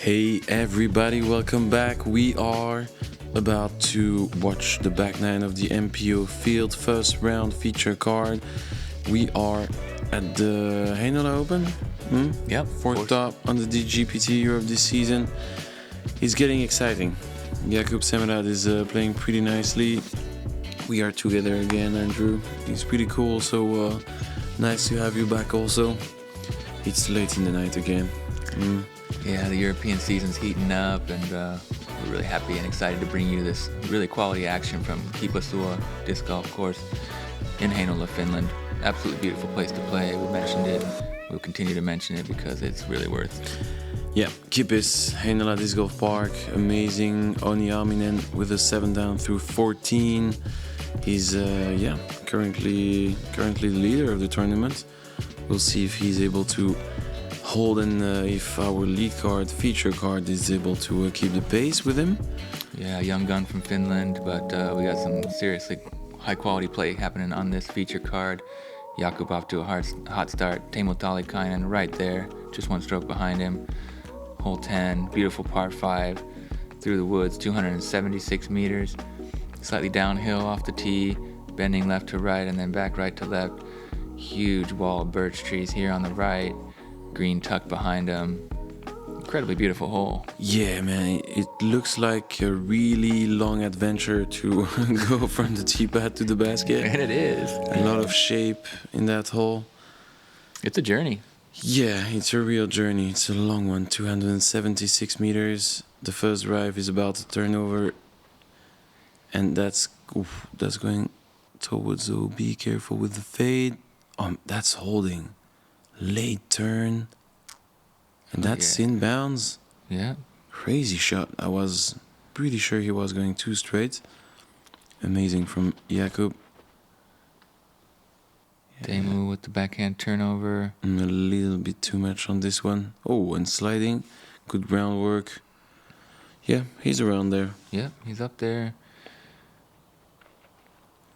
Hey everybody, welcome back. We are about to watch the back nine of the MPO field first round feature card. We are at the Heinola Open. Yep. Fourth top on the DGPT Europe this season. It's getting exciting. Jakub Semerád is playing pretty nicely. We are together again, Andrew. It's pretty cool, so nice to have you back also. It's late in the night again. Yeah, the European season's heating up, and we're really happy and excited to bring you this really quality action from Kipasua disc golf course in Heinola, Finland. Absolutely beautiful place to play. We mentioned it. We'll continue to mention it because it's really worth it. Yeah, Kipis, Heinola DIscgolfpark, amazing. Oni Aminen with a 7 down through 14. He's currently the leader of the tournament. We'll see if he's able to hold and if our lead card, feature card, is able to keep the pace with him. Yeah, young gun from Finland, but we got some seriously high quality play happening on this feature card. Jakub off to a hot start. Teemu Talikainen right there, just one stroke behind him. Hole 10, beautiful par 5 through the woods, 276 meters. Slightly downhill off the tee, bending left to right and then back right to left. Huge wall of birch trees here on the right. Green tuck behind him. Incredibly beautiful hole. Yeah, man, it looks like a really long adventure to go from the tee pad to the basket. And it is. A lot of shape in that hole. It's a journey. Yeah, it's a real journey. It's a long one, 276 meters. The first drive is about to turn over, and that's going towards the OB. Careful with the fade. That's holding. Late turn, and that's inbounds. Yeah. Crazy shot. I was pretty sure he was going 2 straight. Amazing from Jakub. Teemu with the backhand turnover. A little bit too much on this one. Oh, and sliding. Good groundwork. Yeah, he's around there. Yep, he's up there.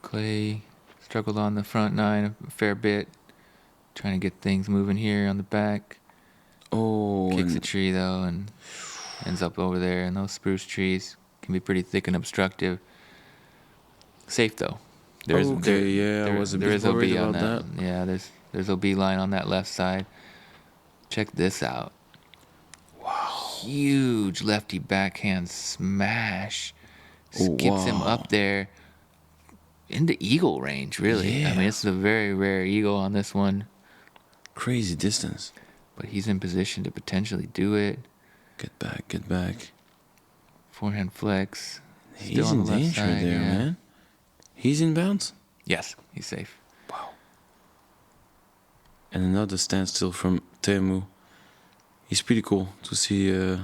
Clay struggled on the front 9 a fair bit. Trying to get things moving here on the back. Oh, Kicks a tree though and ends up over there. And those spruce trees can be pretty thick and obstructive. Safe though. I was a bit worried about that. Yeah, there's OB line on that left side. Check this out. Wow. Huge lefty backhand smash. Skips him up there into eagle range, really. Yeah. I mean, it's a very rare eagle on this one. Crazy distance. But he's in position to potentially do it. Get back. Forehand flex. He's in danger there, man. He's in bounds? Yes, he's safe. Wow. And another standstill from Teemu. It's pretty cool to see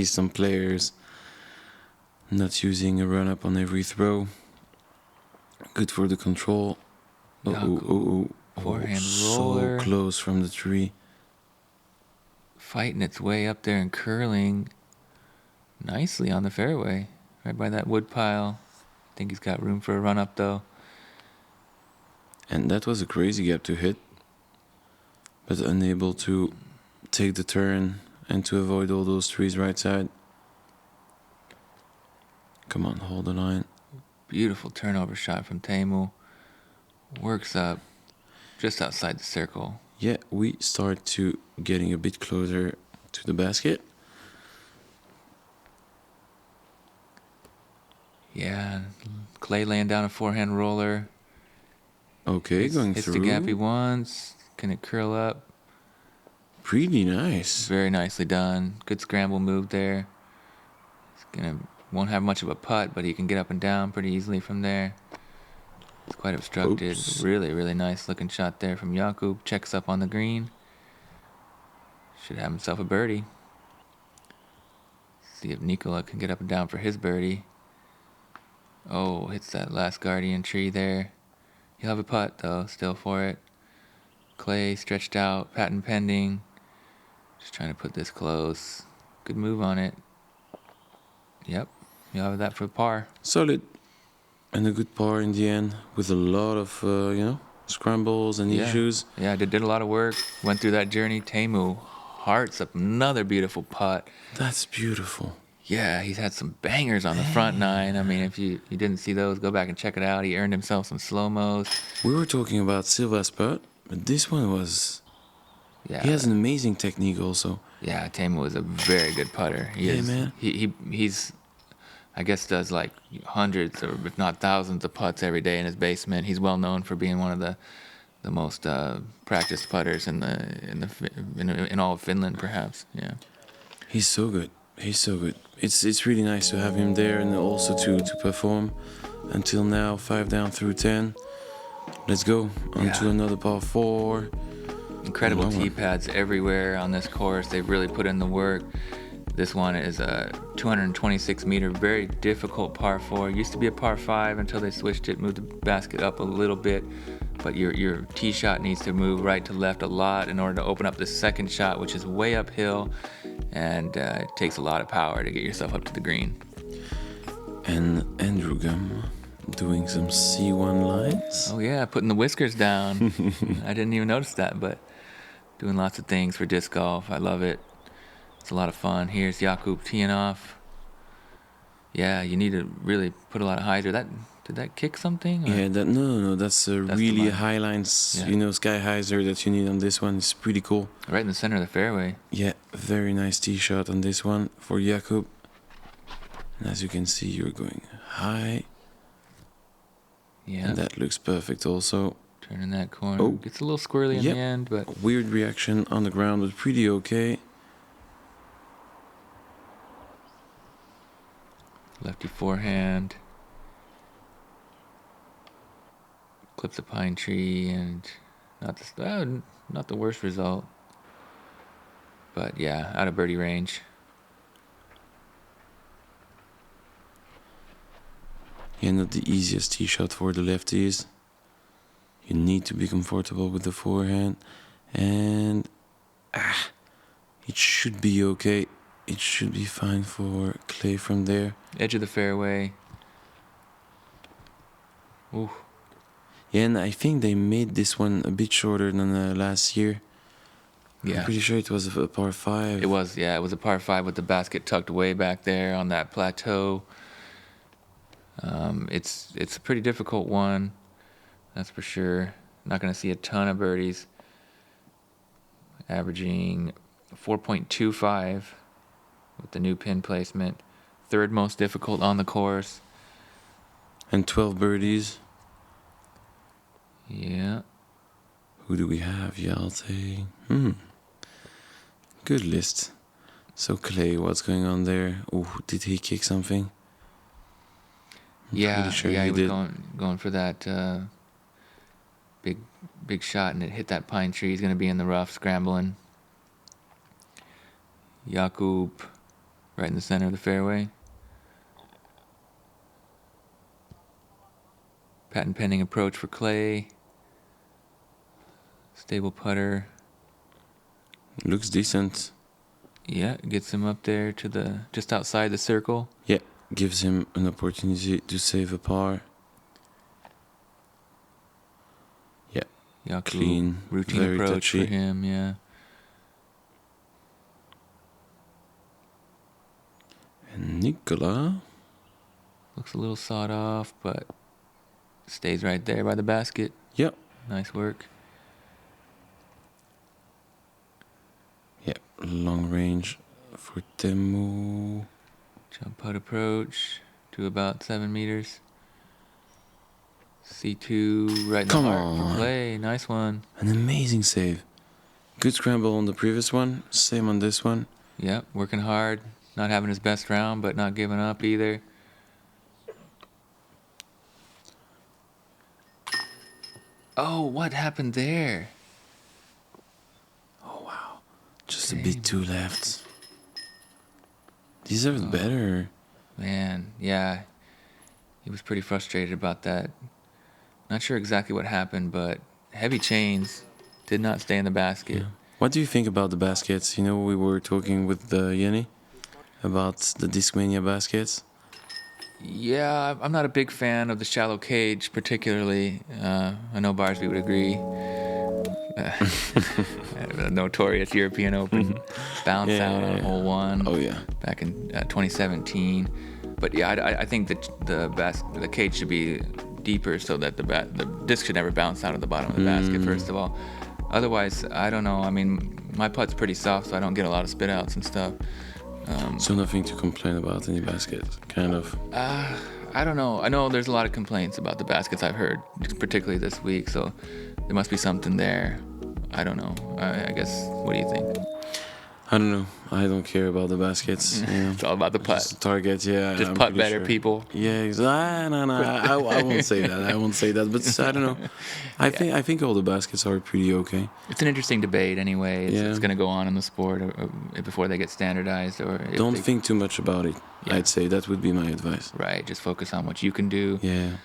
some players not using a run-up on every throw. Good for the control. Forehand roller. So close from the tree. Fighting its way up there and curling nicely on the fairway. Right by that wood pile. I think he's got room for a run-up though. And that was a crazy gap to hit. But unable to take the turn and to avoid all those trees right side. Come on, hold the line. Beautiful turnover shot from Teemu. Works up just outside the circle. Yeah, we start to getting a bit closer to the basket. Yeah, Clay laying down a forehand roller. Okay, going hits through. Hits the gap he wants. Can it curl up? Pretty nice. Very nicely done. Good scramble move there. Won't have much of a putt, but he can get up and down pretty easily from there. It's quite obstructed. Oops. Really, really nice looking shot there from Jakub. Checks up on the green. Should have himself a birdie. See if Nikola can get up and down for his birdie. Oh, hits that last guardian tree there. He'll have a putt, though, still for it. Clay stretched out, patent pending. Just trying to put this close. Good move on it. Yep. You have that for par. Solid. And a good par in the end with a lot of, scrambles and issues. Yeah, they did a lot of work. Went through that journey. Teemu, hearts up, another beautiful putt. That's beautiful. Yeah, he's had some bangers on the front nine. I mean, if you didn't see those, go back and check it out. He earned himself some slow-mos. We were talking about Silva's putt, but this one was... Yeah. He has an amazing technique also. Yeah, Teemu is a very good putter. Man. He's, I guess, does like hundreds or if not thousands of putts every day in his basement. He's well known for being one of the most practiced putters in all of Finland, perhaps. Yeah. He's so good. It's really nice to have him there and also to perform. Until now, 5 down through 10. Let's go on to another par 4. Incredible tee pads everywhere on this course. They've really put in the work. This one is a 226-meter, very difficult par 4. Used to be a par 5 until they switched it, moved the basket up a little bit. But your tee shot needs to move right to left a lot in order to open up the second shot, which is way uphill. And it takes a lot of power to get yourself up to the green. And Andrew Gum doing some C1 lines. Oh yeah, putting the whiskers down. I didn't even notice that, but doing lots of things for disc golf. I love it. It's a lot of fun. Here's Jakub teeing off. Yeah, you need to really put a lot of hyzer. Did that kick something? Or? Yeah, that's really high lines, sky hyzer that you need on this one. It's pretty cool. Right in the center of the fairway. Yeah, very nice tee shot on this one for Jakub. And as you can see, you're going high. Yeah. And that looks perfect also. Turning that corner. Oh. Gets a little squirrely in the end, but... Weird reaction on the ground, but pretty okay. Lefty forehand. Clips the pine tree and not the worst result. But yeah, out of birdie range. Yeah, not the easiest tee shot for the lefties. You need to be comfortable with the forehand. And it should be okay. It should be fine for Clay from there. Edge of the fairway. Ooh. Yeah, and I think they made this one a bit shorter than last year. Yeah. I'm pretty sure it was a par 5. It was a par 5 with the basket tucked way back there on that plateau. It's a pretty difficult one, that's for sure. Not going to see a ton of birdies. Averaging 4.25 with the new pin placement. Third most difficult on the course. And 12 birdies. Yeah. Who do we have? Yalte. Good list. So Clay, what's going on there? Oh, did he kick something? Yeah, sure he was going for that big shot, and it hit that pine tree. He's going to be in the rough, scrambling. Jakub, right in the center of the fairway. Patent pending approach for Clay. Stable putter. Looks decent. Yeah, gets him up there to just outside the circle. Yeah, gives him an opportunity to save a par. Yeah, Jakub, clean, routine very approach touchy. for him. Yeah. And Nikola looks a little sawed off, but stays right there by the basket. Yep. Nice work. Yep, long range for Teemu. Jump putt approach to about 7 meters. C2 right in the heart for Clay. Nice one. An amazing save. Good scramble on the previous one. Same on this one. Yep, working hard. Not having his best round, but not giving up either. Oh, what happened there? Oh, wow. Just a bit too left. Deserved better. Man, yeah. He was pretty frustrated about that. Not sure exactly what happened, but heavy chains did not stay in the basket. Yeah. What do you think about the baskets? You know, we were talking with Jenny about the Discmania baskets. Yeah, I'm not a big fan of the shallow cage, particularly. I know Barsby would agree. The notorious European Open bounce out on hole 1. Oh yeah. Back in 2017. But yeah, I think that the cage should be deeper so that the disc should never bounce out of the bottom of the basket. First of all, otherwise, I don't know. I mean, my putt's pretty soft, so I don't get a lot of spit outs and stuff. So nothing to complain about in the basket, kind of. I don't know. I know there's a lot of complaints about the baskets I've heard, particularly this week. So there must be something there. I don't know. I guess. What do you think? I don't know. I don't care about the baskets. You know. It's all about the putt. Just the target, yeah. Just I'm putt pretty better, sure. people. Yeah, exactly. No. I won't say that. I won't say that. But I don't know. I think all the baskets are pretty okay. It's an interesting debate anyway. It's going to go on in the sport before they get standardized. Or Don't think too much about it. Yeah. I'd say that would be my advice. Right. Just focus on what you can do. Yeah.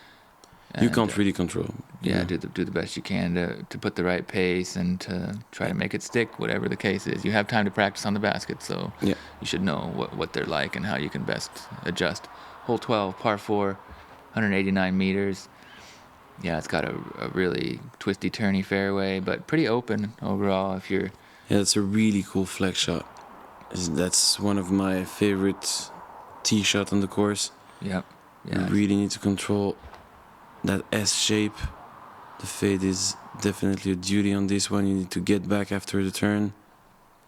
And, You can't really control. Yeah, do the best you can to put the right pace and to try to make it stick, whatever the case is. You have time to practice on the basket, so Yeah. you should know what they're like and how you can best adjust. Hole 12, par 4, 189 meters. Yeah, it's got a really twisty, turny fairway, but pretty open overall. If you're Yeah, it's a really cool flex shot. That's one of my favorite tee shot on the course. Yep. You Yeah. really need to control that S shape. The fade is definitely a duty on this one. You need to get back after the turn,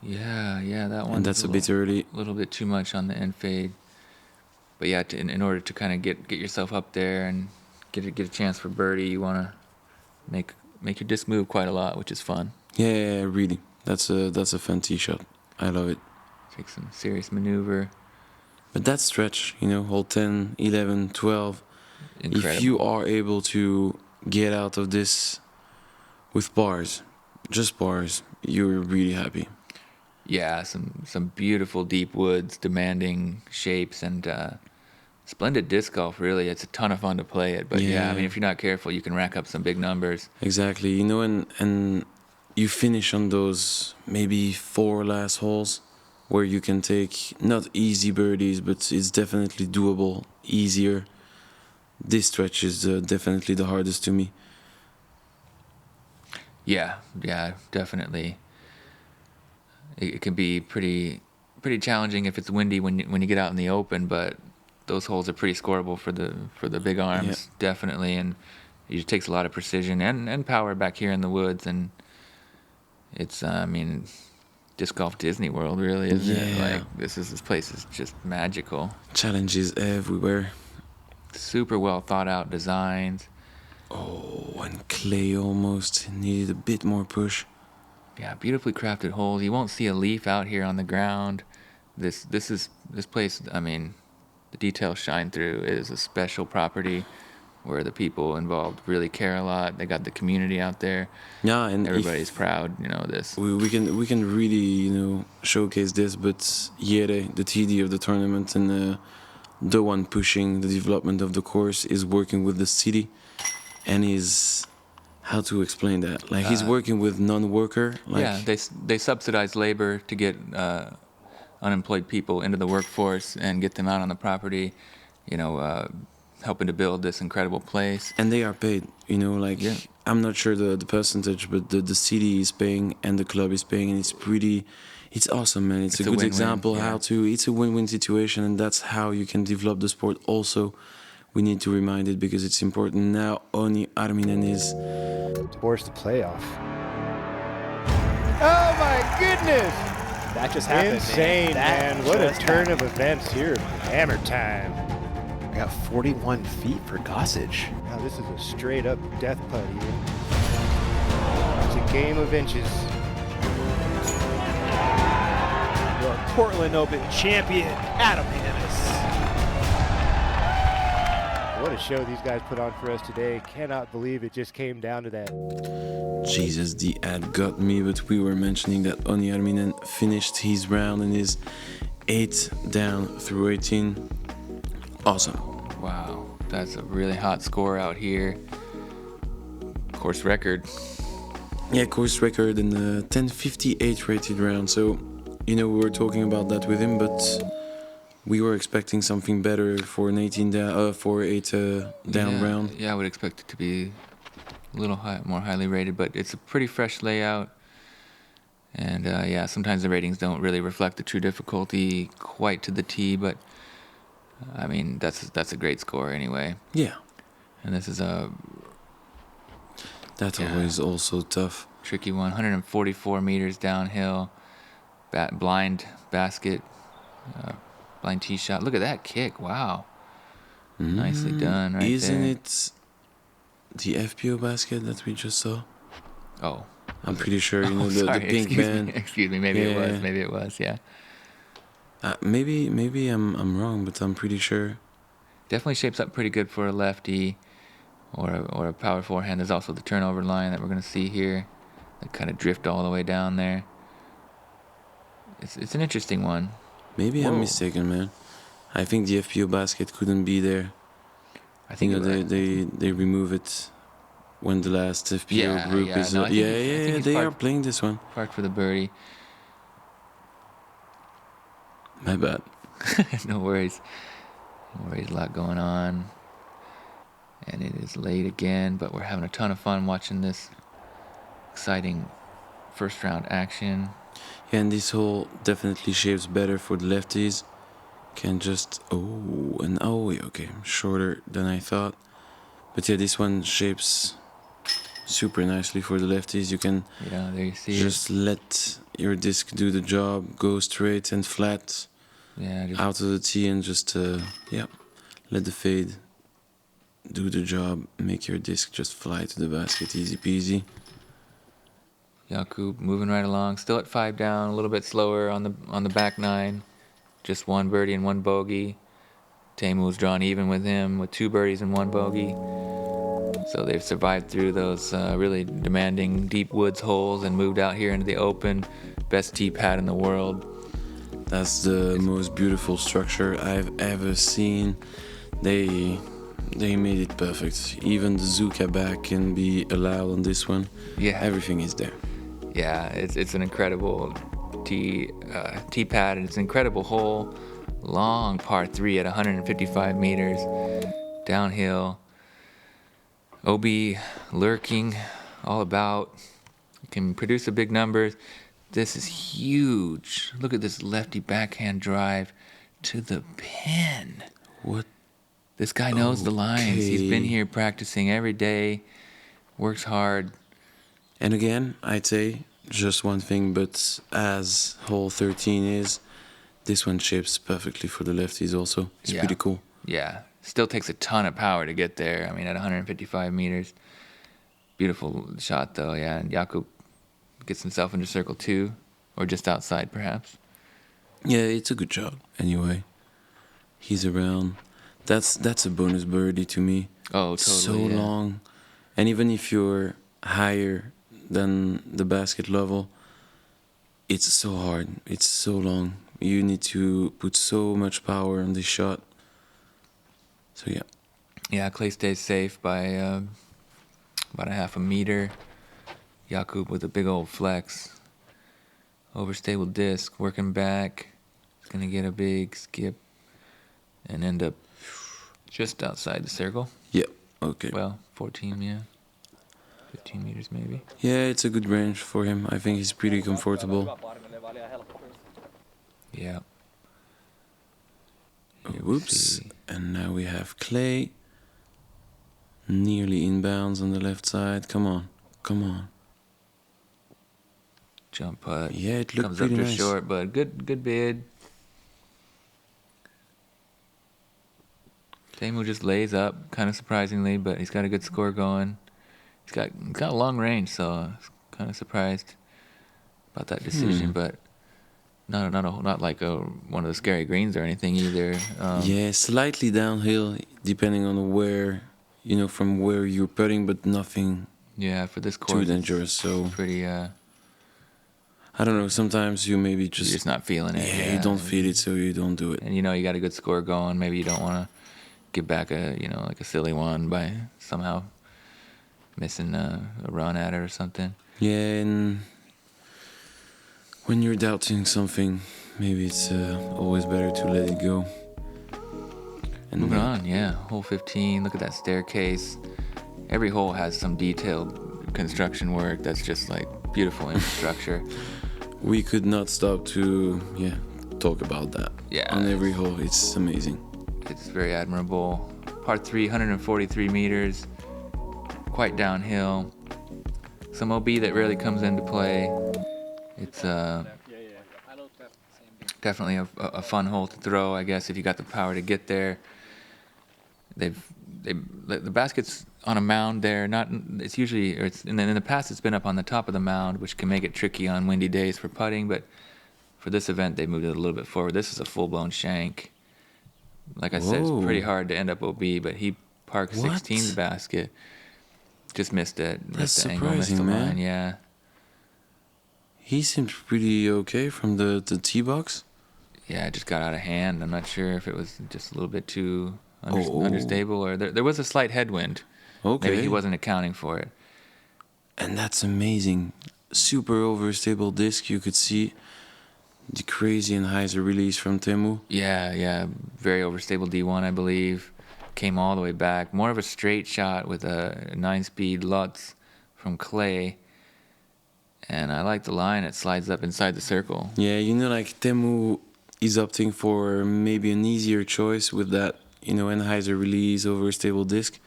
Yeah, that one. and that's a bit early. A little bit too much on the end fade. But yeah, in order to kind of get yourself up there and get a chance for birdie, you want to make your disc move quite a lot, which is fun. Yeah, really. That's a fun tee shot. I love it. Take some serious maneuver. But that stretch, hole 10, 11, 12, Incredible. if you are able to get out of this with bars, just bars, you're really happy. Yeah, some beautiful deep woods, demanding shapes, and splendid disc golf. Really, it's a ton of fun to play it. But yeah, I mean, if you're not careful, you can rack up some big numbers. Exactly, and you finish on those maybe 4 last holes where you can take not easy birdies, but it's definitely doable, easier. This stretch is definitely the hardest to me. Yeah, definitely. It can be pretty challenging if it's windy when you get out in the open, but those holes are pretty scoreable for the big arms, definitely, and it just takes a lot of precision and power back here in the woods, and it's disc golf Disney World, really, isn't it? Like this place is just magical. Challenges everywhere. Super well thought out designs. Oh, and clay almost needed a bit more push. Yeah, beautifully crafted holes. You won't see a leaf out here on the ground. This place. I mean, the details shine through. It is a special property where the people involved really care a lot. They got the community out there. Yeah, and everybody's proud. Of this. We can really showcase this. But Jere, the TD of the tournament, and the one pushing the development of the course, is working with the city, and is. How to explain that? Like he's working with non-worker. They subsidize labor to get unemployed people into the workforce and get them out on the property. Helping to build this incredible place. And they are paid. I'm not sure the percentage, but the city is paying and the club is paying, and it's awesome, man. It's a good win-win, example how it's a win-win situation, and that's how you can develop the sport. Also, we need to remind it because it's important. Now Onni Arminen is forced to playoff. Oh my goodness! That just happened. Insane, man. What a turn of events here. Hammer time. I got 41 feet for Gossage. Now this is a straight up death putt here. It's a game of inches. Your Portland Open champion, Adam Hannes. What a show these guys put on for us today. Cannot believe it just came down to that. Jesus, the ad got me, but we were mentioning that Onni Arminen finished his round and is 8 down through 18. Awesome. Wow, that's a really hot score out here. Course record. Yeah, course record in the 10:58 rated round. So, we were talking about that with him, but we were expecting something better for an 18 down, for 8 down round. Yeah, I would expect it to be a little more highly rated, but it's a pretty fresh layout. And yeah, sometimes the ratings don't really reflect the true difficulty quite to the T, but I mean that's a great score anyway. Yeah, And this is that's always also tough. tricky one. 144 meters downhill, blind basket, blind tee shot. Look at that kick! Wow, nicely done right Isn't there. it the FPO basket that we just saw? Oh, I'm pretty sure you know sorry, the pink excuse band. Me, excuse me, maybe it was. Maybe it was. Yeah. Maybe I'm wrong, but I'm pretty sure. Definitely shapes up pretty good for a lefty or a power forehand. There's also the turnover line that we're going to see here that kind of drift all the way down there. It's an interesting one. Maybe I'm mistaken, man. I think the FPO basket couldn't be there. I think they remove it when the last FPO group is. No, I think they are playing this one. Parked for the birdie. My bad. No worries. No worries, a lot going on. And it is late again, but we're having a ton of fun watching this exciting first round action. Yeah, and this hole definitely shapes better for the lefties. Can just okay, shorter than I thought. But yeah, this one shapes super nicely for the lefties. You can Yeah, there you see just let your disc do the job, go straight and flat just out of the tee, and just let the fade do the job. Make your disc just fly to the basket, easy peasy. Jakub moving right along, still at 5 down, a little bit slower on the back 9. Just 1 birdie and 1 bogey. Teemu's drawn even with him with 2 birdies and 1 bogey. So they've survived through those really demanding deep woods holes and moved out here into the open. Best tee pad in the world. That's the most beautiful structure I've ever seen. They made it perfect. Even the Zuka back can be allowed on this one. Yeah, everything is there. Yeah, it's an incredible tee pad, and it's an incredible hole. Long par 3 at 155 meters downhill. OB lurking all about. Can produce a big numbers. This is huge. Look at this lefty backhand drive to the pin. What? This guy knows the lines. He's been here practicing every day. Works hard. And again, I'd say just one thing, but as hole 13 is, this one shapes perfectly for the lefties also. It's pretty cool. Yeah. Still takes a ton of power to get there. I mean, at 155 meters. Beautiful shot, though, yeah. And Jakub gets himself into circle 2, or just outside, perhaps. Yeah, it's a good shot. Anyway, he's around. That's a bonus birdie to me. Oh, totally. So long. And even if you're higher than the basket level, it's so hard. It's so long. You need to put so much power on this shot. So yeah. Yeah, Clay stays safe by about a half a meter. Jakub with a big old flex. Overstable disc, working back. He's going to get a big skip and end up just outside the circle. Yeah, okay. Well, 14, yeah. 15 meters maybe. Yeah, it's a good range for him. I think he's pretty comfortable. Yeah. Whoops. And now we have Clay. Nearly inbounds on the left side. Come on. Come on. Jump putt. Yeah, it looked Comes up pretty just nice. short, but good bid. Teemu just lays up, kind of surprisingly, but he's got a good score going. He's got a long range, so I was kind of surprised about that decision, but not like one of the scary greens or anything either. Yeah, slightly downhill, depending on where, from where you're putting, but nothing Yeah, for this course, too dangerous. So pretty. I don't know. Sometimes you maybe You're just not feeling it. Yeah, you don't feel it, so you don't do it. And you got a good score going. Maybe you don't want to give back like a silly one by somehow missing a run at it or something. Yeah, and when you're doubting something, maybe it's always better to let it go. And Moving on, yeah. Hole 15, look at that staircase. Every hole has some detailed construction work that's just like beautiful infrastructure. we could not stop to talk about that. Yeah. On every hole, it's amazing. It's very admirable. Par 3, 143 meters, quite downhill. Some OB that rarely comes into play. It's definitely a fun hole to throw, I guess, if you got the power to get there. The basket's on a mound there. It's usually, or it's in the past it's been up on the top of the mound, which can make it tricky on windy days for putting. But for this event, they moved it a little bit forward. This is a full-blown shank. Like I said, it's pretty hard to end up OB, but he parked 16's basket. Just missed it. That's missed the angle, missed the surprising, man. line. Yeah. He seemed pretty okay from the tee box. Yeah, it just got out of hand. I'm not sure if it was just a little bit too understable, or there was a slight headwind. Okay. Maybe he wasn't accounting for it. And that's amazing. Super overstable disc. You could see the crazy and hyzer release from Teemu. Yeah, very overstable D1, I believe. Came all the way back. More of a straight shot with a 9-speed Lutz from Clay. And I like the line. It slides up inside the circle. Yeah, like Teemu is opting for maybe an easier choice with that, Anheuser release overstable disc.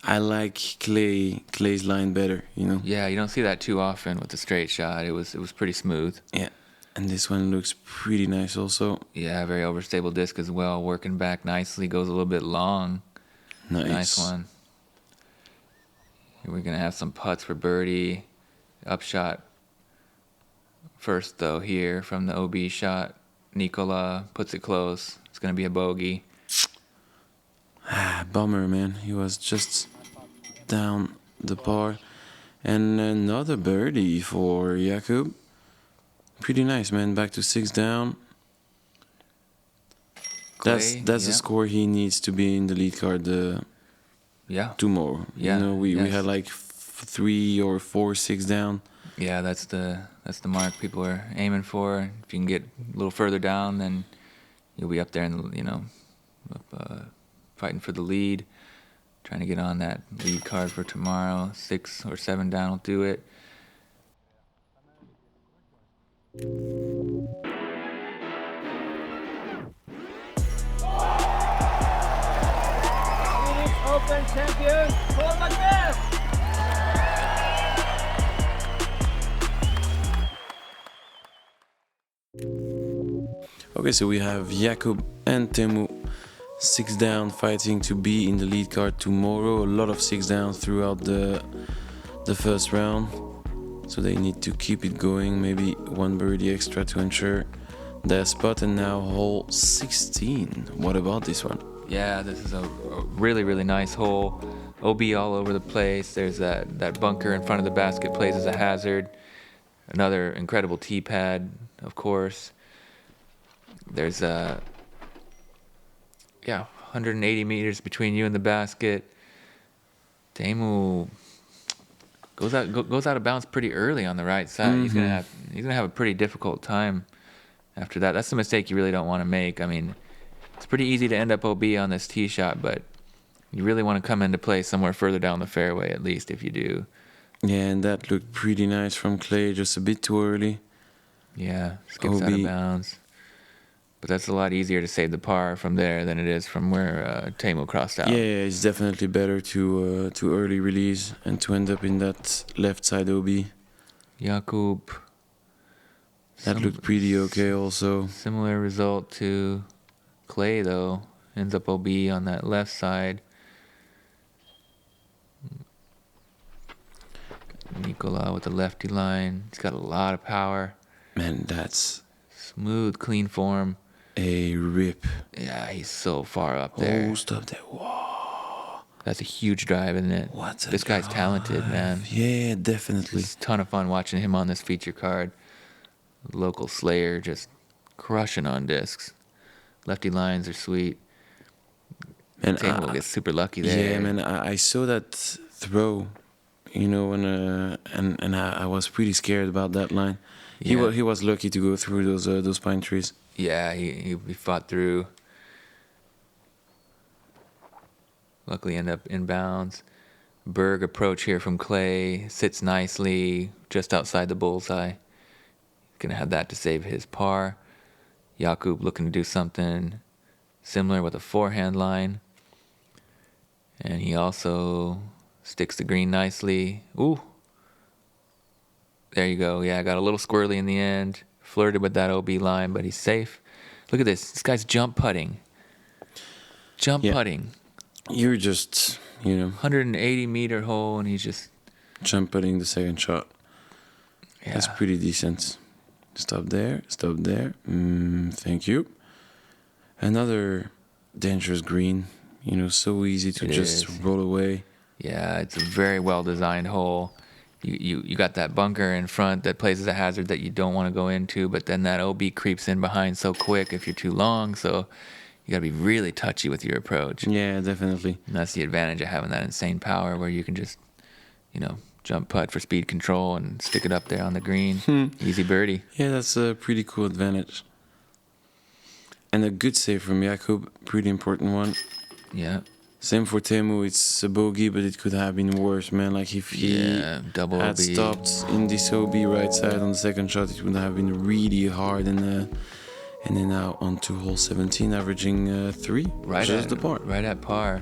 I like Clay's line better, Yeah, you don't see that too often with the straight shot. It was pretty smooth. Yeah, and this one looks pretty nice also. Yeah, very overstable disc as well. Working back nicely. Goes a little bit long. Nice one. Here we're going to have some putts for birdie. Upshot first, though, here from the OB shot. Nikola puts it close. It's going to be a bogey. Bummer, man. He was just down the par. And another birdie for Jakub. Pretty nice, man. Back to 6 down. That's the score he needs to be in the lead card tomorrow. Yeah. We had like 3 or 4 6 down. Yeah, that's the mark people are aiming for. If you can get a little further down, then you'll be up there and fighting for the lead, trying to get on that lead card for tomorrow. 6 or 7 down will do it. Open champion, Paul McBeth. Okay, so we have Jakub and Teemu 6 down, fighting to be in the lead card tomorrow. A lot of 6 down throughout the first round, so they need to keep it going. Maybe 1 birdie extra to ensure their spot. And now hole 16. What about this one? Yeah, this is a really, really nice hole. OB all over the place. There's that bunker in front of the basket plays as a hazard. Another incredible tee pad, of course. There's 180 meters between you and the basket. Teemu goes out of bounds pretty early on the right side. Mm-hmm. He's gonna have a pretty difficult time after that. That's the mistake you really don't want to make. I mean, it's pretty easy to end up OB on this tee shot, but you really want to come into play somewhere further down the fairway, at least if you do. Yeah, and that looked pretty nice from Clay, just a bit too early. Yeah, skips out of bounds. But that's a lot easier to save the par from there than it is from where Teemu crossed out. Yeah, it's definitely better to early release and to end up in that left side OB. Jakub. That looked pretty okay also. Similar result to Clay, though. Ends up OB on that left side. Nikola with the lefty line. He's got a lot of power. Man, that's smooth, clean form. A rip. Yeah, he's so far up there. Oh, stop there. Whoa. That's a huge drive, isn't it? This guy's talented, man. Yeah, definitely. It's a ton of fun watching him on this feature card. Local Slayer just crushing on discs. Lefty lines are sweet. And Teemu gets super lucky there. Yeah, man, I saw that throw, and I was pretty scared about that line. Yeah. He was lucky to go through those pine trees. Yeah, he fought through. Luckily end up inbounds. Berg approach here from Clay. Sits nicely just outside the bullseye. Gonna have that to save his par. Jakub looking to do something similar with a forehand line. And he also sticks the green nicely. Ooh. There you go. Yeah, got a little squirrely in the end. Flirted with that OB line, but he's safe. Look at this. This guy's jump putting. Putting. You're just, 180-meter hole, and he's just... jump putting the second shot. Yeah. That's pretty decent. Stop there. Thank you. Another dangerous green. So easy to just roll away. Yeah, it's a very well-designed hole. You got that bunker in front that places a hazard that you don't want to go into, but then that OB creeps in behind so quick if you're too long, so you got to be really touchy with your approach. Yeah, definitely. And that's the advantage of having that insane power where you can just, jump putt for speed control and stick it up there on the green. Easy birdie. Yeah, that's a pretty cool advantage. And a good save from Jakub, pretty important one. Yeah. Same for Teemu, it's a bogey, but it could have been worse, man. Like if he double had OB. stopped in this OB right side on the second shot, it would have been really hard. And then now on to hole 17, averaging 3, just the par. Right at par.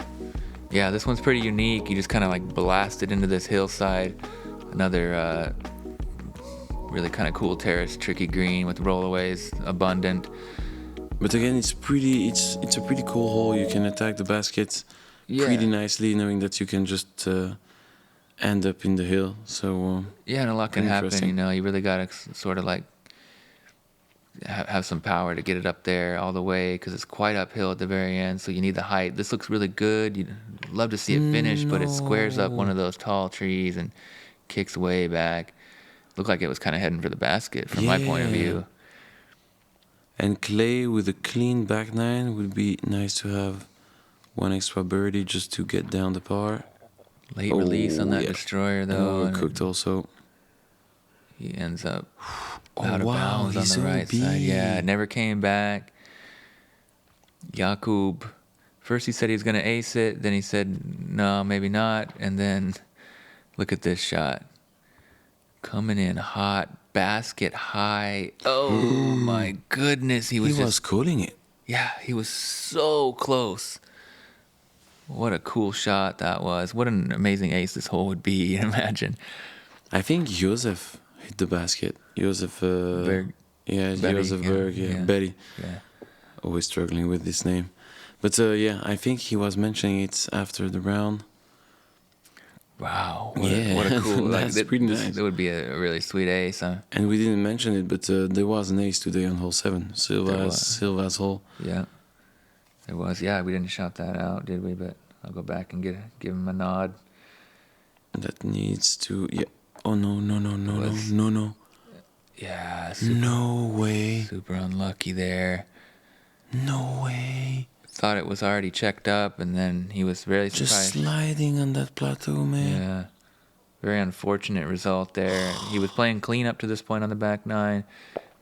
Yeah, this one's pretty unique. You just kind of like blasted into this hillside. Another really kind of cool terrace, tricky green with rollaways, abundant. But again, it's a pretty cool hole. You can attack the basket pretty nicely, knowing that you can just end up in the hill. So and a lot can happen. You really got to sort of like have some power to get it up there all the way because it's quite uphill at the very end. So you need the height. This looks really good. You'd love to see it finish, but it squares up one of those tall trees and kicks way back. Looked like it was kind of heading for the basket from my point of view. And Clay with a clean back nine would be nice to have one extra birdie just to get down the par. Late release on that destroyer, though. And overcooked also. He ends up out of bounds on the right side. Yeah, it never came back. Jakub, first he said he was going to ace it. Then he said, no, maybe not. And then look at this shot. Coming in hot, basket high. Oh, my goodness. He was calling it. Yeah, he was so close. What a cool shot that was. What an amazing ace this hole would be, imagine. I think Josef hit the basket. Josef Berg. Yeah, Josef Berg. Yeah, Betty. Yeah. Always struggling with this name. But I think he was mentioning it after the round. Wow. What a cool... That's pretty nice. That would be a really sweet ace, huh? And we didn't mention it, but there was an ace today on hole 7. Silva's hole. Yeah. There was. Yeah, we didn't shout that out, did we? But I'll go back and give him a nod. That needs to... Yeah. Oh, no. Yeah. No way. Super unlucky there. No way. Thought it was already checked up, and then he was very surprised. Just sliding on that plateau, man. Yeah. Very unfortunate result there. He was playing clean up to this point on the back nine.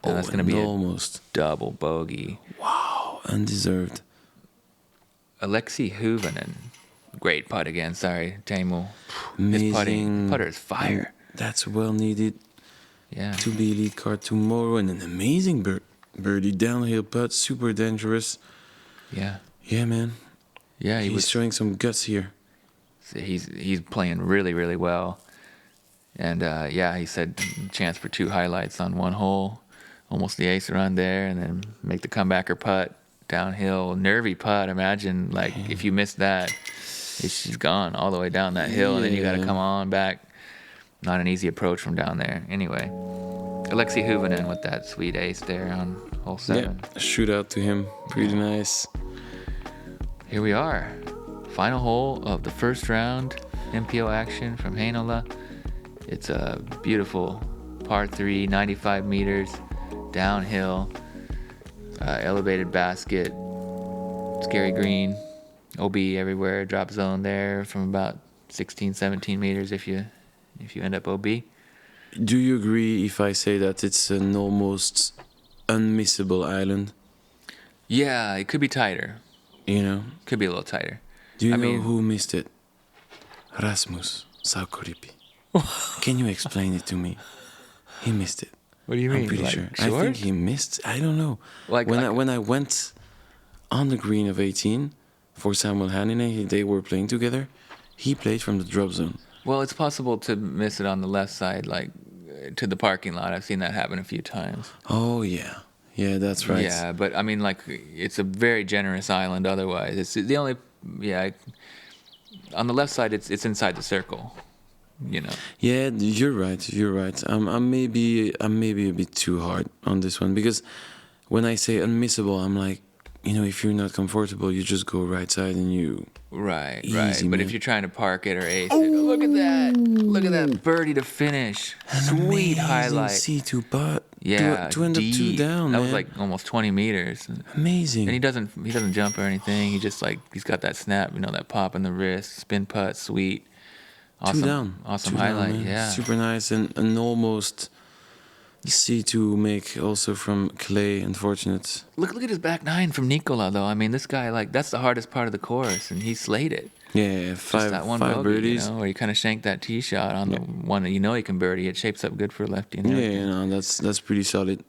And that's going to be almost a double bogey. Wow. Undeserved. Alexei Huvanen. Great putt again. Sorry, Teemu. Amazing. His putter is fire. That's well needed. Yeah. To be lead card tomorrow. And an amazing birdie. Downhill putt. Super dangerous. Yeah. Yeah, man. Yeah, he's showing some guts here. He's playing really, really well. And, he said chance for 2 highlights on one hole. Almost the ace run there. And then make the comebacker putt. Downhill. Nervy putt. Imagine, if you miss that, she's gone all the way down that hill. And then you got to come on back. Not an easy approach from down there. Anyway, Alexei Huvanen with that sweet ace there on hole 7. Yeah, shootout to him. Pretty nice. Here we are. Final hole of the first round. MPO action from Heinola. It's a beautiful par 3, 95 meters, downhill, elevated basket, scary green, OB everywhere, drop zone there from about 16, 17 meters if you end up OB. Do you agree if I say that it's an almost unmissable island? Yeah, it could be tighter. You know? Could be a little tighter. Do you I know mean- who missed it? Rasmus Saukoripi. Can you explain it to me? He missed it. What do you mean? I'm pretty like sure. Short? I think he missed. I don't know. When I went on the green of 18 for Samuel Hanninen, they were playing together. He played from the drop zone. Well, it's possible to miss it on the left side, like to the parking lot. I've seen that happen a few times. Oh yeah, yeah, that's right. Yeah, but I mean, like, it's a very generous island. Otherwise, it's the only. Yeah, on the left side, it's inside the circle. You know. Yeah, you're right. You're right. I'm maybe a bit too hard on this one because when I say unmissable, I'm like, you know, if you're not comfortable, you just go right side and you. Right, Easy, right. But man. if you're trying to park it or ace it, look at that! Look at that birdie to finish. Sweet highlight. C2 putt. Yeah, to end up deep. 2 down. That man. was like almost 20 meters. Amazing. And he doesn't jump or anything. He just he's got that snap, you know, that pop in the wrist, spin putt, sweet. Awesome, 2 down. Awesome 2 down, highlight, man. yeah. Super nice and almost C2 make also from Clay. Unfortunate. Look at his back nine from Nikola though. I mean, this guy that's the hardest part of the course, and he slayed it. Yeah, Just five that one five bogey, birdies. you know, where he kind of shanked that tee shot on the one that you know he can birdie. It shapes up good for a lefty. And Yeah, everything. no, that's pretty solid.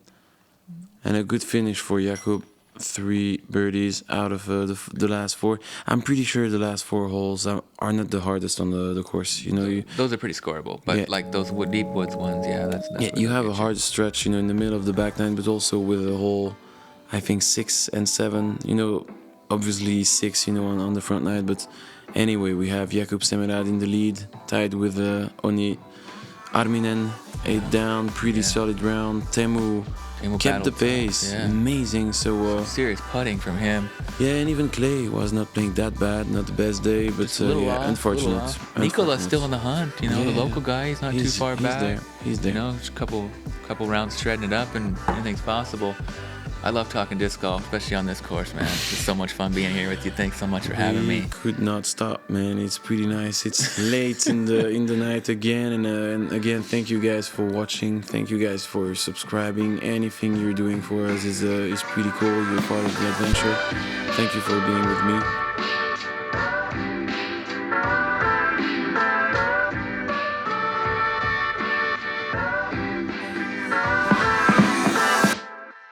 And a good finish for Jakub. 3 birdies out of the last 4. I'm pretty sure the last 4 holes are not the hardest on the course. You know, Those are pretty scoreable, but Yeah. like those deep woods ones, that's yeah, where you they'll have a get hard stretch, you know, in the middle of the back nine, but also with a hole, I think 6 and 7. You know, obviously 6, you know, on the front nine. But anyway, we have Jakub Semerád in the lead, tied with Oni Arminen, 8 down, pretty solid round. Teemu kept the battled pace, tough, yeah. amazing. So serious putting from him. yeah, and even Clay was not playing that bad, not the best day, but Just a little off, unfortunate. little off. Nikola's still in the hunt, you know, the Yeah. local guy. He's not too far he's back. There. He's there. You know, just a couple rounds shredding it up, and anything's possible. I love talking disc golf, especially on this course, man. It's just so much fun being here with you. Thanks so much for having We me. could not stop, man. It's pretty nice. It's late in the night again, and again, thank you guys for watching. Thank you guys for subscribing. Anything you're doing for us is pretty cool. You're part of the adventure. Thank you for being with me.